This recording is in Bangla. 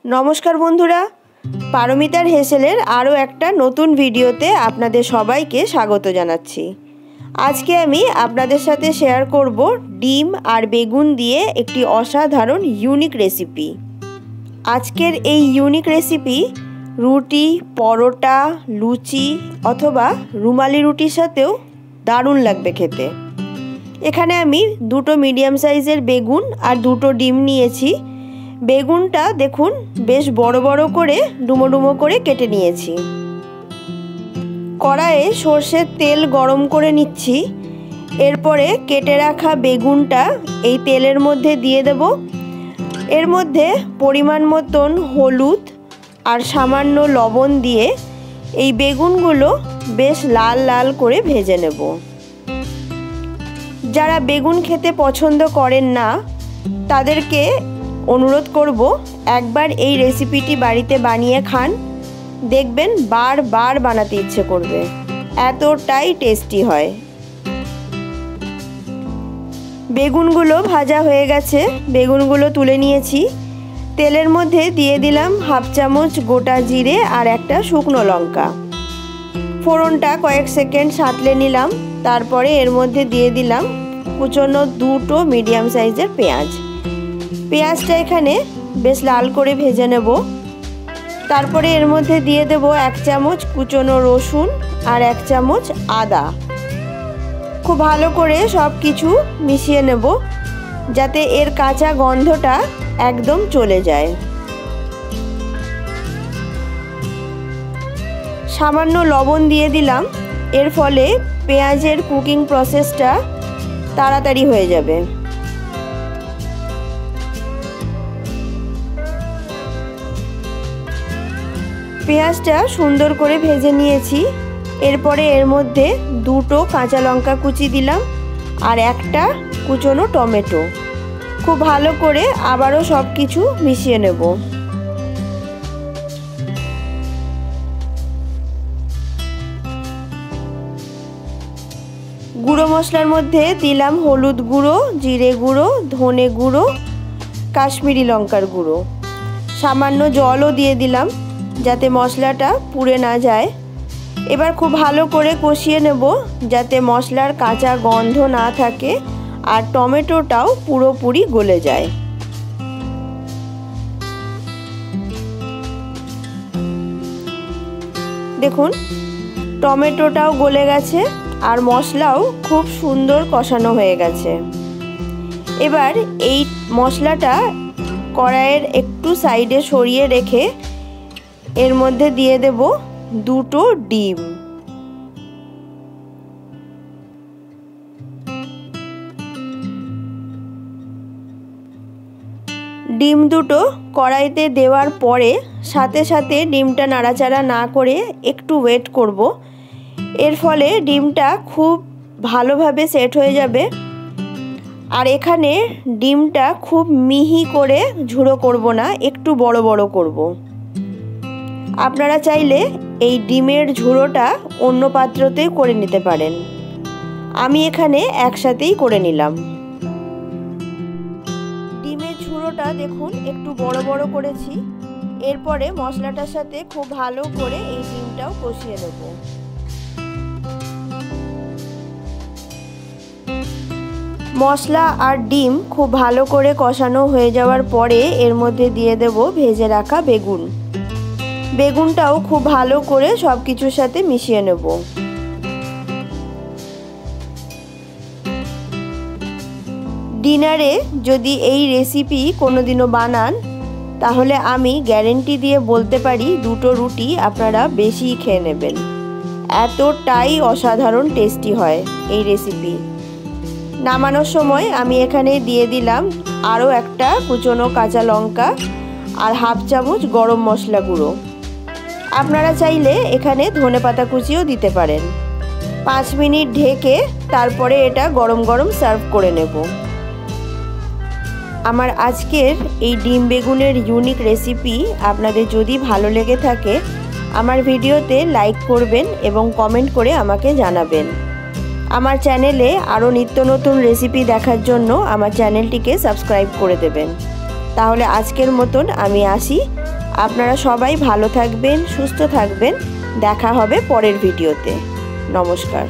नमस्कार बंधुरा पारमितार हेसेलेर आरो एकटा नतून भिडियोते आपनादेर सबाइके स्वागत जानाच्छि। आजके आमि आपनादेर साथे शेयर करब डिम आर बेगुन दिए एकटी असाधारण यूनिक रेसिपि। आजकेर एई यूनिक रेसिपि रुटी परोटा लुचि अथवा रुमाली रुटिर साथेओ दारुण लागबे खेते। एखाने आमि दुटो मिडियाम साइजेर बेगुन आर दुटो डिम नियेछि। बेगुनटा देखुन बेश बड़ो बड़ो करे डुमो डुमो करे केटे नियेछि। कड़ाइये सर्षेर तेल गरम करे निচ্ছি। एरपरे केटे राखा बेगुनटा एई तेलेर मध्य दिए देब। एर मध्य परिमाण मतन हलुद आर सामान्य लवण दिए एई बेगुनगुलो बेश लाल लाल करे भेजे नेब। जारा बेगुन खेते पछंद करेन ना तादेरके अनुरोध करब एकबार এই রেসিপিটি বাড়িতে বানিয়ে খান, দেখবেন বারবার বানাতে ইচ্ছে করবে, এতটাই টেস্টি হয়। বেগুনগুলো ভাজা হয়ে গেছে, বেগুনগুলো তুলে নিয়েছি। তেলের মধ্যে দিয়ে দিলাম হাফ চামচ গোটা জিরে আর একটা শুকনো লঙ্কা। ফোড়নটা কয়েক সেকেন্ড সাঁতলে নিলাম। তারপরে এর মধ্যে দিয়ে দিলাম কুচনো দুটো মিডিয়াম সাইজের পেঁয়াজ। পেঁয়াজটা এখানে বেশ লাল করে ভেজে নেব। তারপরে এর মধ্যে দিয়ে দেব এক চামচ কুচনো রসুন আর এক চামচ আদা। খুব ভালো করে সব কিছু মিশিয়ে নেব যাতে এর কাঁচা গন্ধটা একদম চলে যায়। সামান্য লবণ দিয়ে দিলাম, এর ফলে পেঁয়াজের কুকিং প্রসেসটা তাড়াতাড়ি হয়ে যাবে। পেঁয়াজটা সুন্দর করে ভেজে নিয়েছি। এরপরে এর মধ্যে দুটো কাঁচা লঙ্কা কুচি দিলাম আর একটা কুচনো টমেটো। খুব ভালো করে আবারও সব কিছু মিশিয়ে নেব। গুঁড়ো মশলার মধ্যে দিলাম হলুদ গুঁড়ো, জিরে গুঁড়ো, ধনে গুঁড়ো, কাশ্মীরি লঙ্কার গুঁড়ো। সামান্য জলও দিয়ে দিলাম যাতে মশলাটা পুড়ে না যায়। এবার খুব ভালো করে কষিয়ে নেব যাতে মশলার কাঁচা গন্ধ না থাকে আর টমেটোটাও পুরোপুরি গলে যায়। দেখুন টমেটোটাও গলে গেছে আর মশলাও খুব সুন্দর কষানো হয়ে গেছে। এবার এই মশলাটা কড়াইয়ের একটু সাইডে সরিয়ে রেখে এর মধ্যে দিয়ে দেব দুটো ডিম। ডিম দুটো কড়াইতে দেওয়ার পরে সাথে সাথে ডিমটা নাড়াচাড়া না করে একটু ওয়েট করব। এর ফলে ডিমটা খুব ভালোভাবে সেট হয়ে যাবে। আর এখানে ডিমটা খুব মিহি করে ঝুড়ো করব না, একটু বড় বড় করব। আপনারা চাইলে এই ডিমের ঝুড়োটা অন্য পাত্রতেই করে নিতে পারেন। আমি এখানে একসাথেই করে নিলাম। ডিমের ঝুড়োটা দেখুন একটু বড় বড় করেছি। এরপরে মশলাটার সাথে খুব ভালো করে এই ডিমটাও কষিয়ে নেব। মশলা আর ডিম খুব ভালো করে কষানো হয়ে যাওয়ার পরে এর মধ্যে দিয়ে দেব ভেজে রাখা বেগুন। বেগুনটাও খুব ভালো করে সব কিছুর সাথে মিশিয়ে নেব। ডিনারে যদি এই রেসিপি কোনোদিনও বানান তাহলে আমি গ্যারেন্টি দিয়ে বলতে পারি দুটো রুটি আপনারা বেশি খেয়ে নেবেন, এতটাই অসাধারণ টেস্টি হয় এই রেসিপি। নামানোর সময় আমি এখানে দিয়ে দিলাম আরও একটা কুচনো কাঁচা লঙ্কা আর হাফ চামচ গরম মশলা গুঁড়ো। আপনারা চাইলে এখানে ধনেপাতা কুচিও দিতে পারেন। 5 মিনিট ঢেকে তারপরে এটা গরম গরম সার্ভ করে নেব। আমার আজকের এই ডিম বেগুনের ইউনিক রেসিপি আপনাদের যদি ভালো লেগে থাকে আমার ভিডিওতে লাইক করবেন এবং কমেন্ট করে আমাকে জানাবেন। আমার চ্যানেলে আরও নিত্য নতুন রেসিপি দেখার জন্য আমার চ্যানেলটিকে সাবস্ক্রাইব করে দেবেন। তাহলে আজকের মতন আমি আসি। আপনারা সবাই ভালো থাকবেন, সুস্থ থাকবেন। দেখা হবে পরের ভিডিওতে। নমস্কার।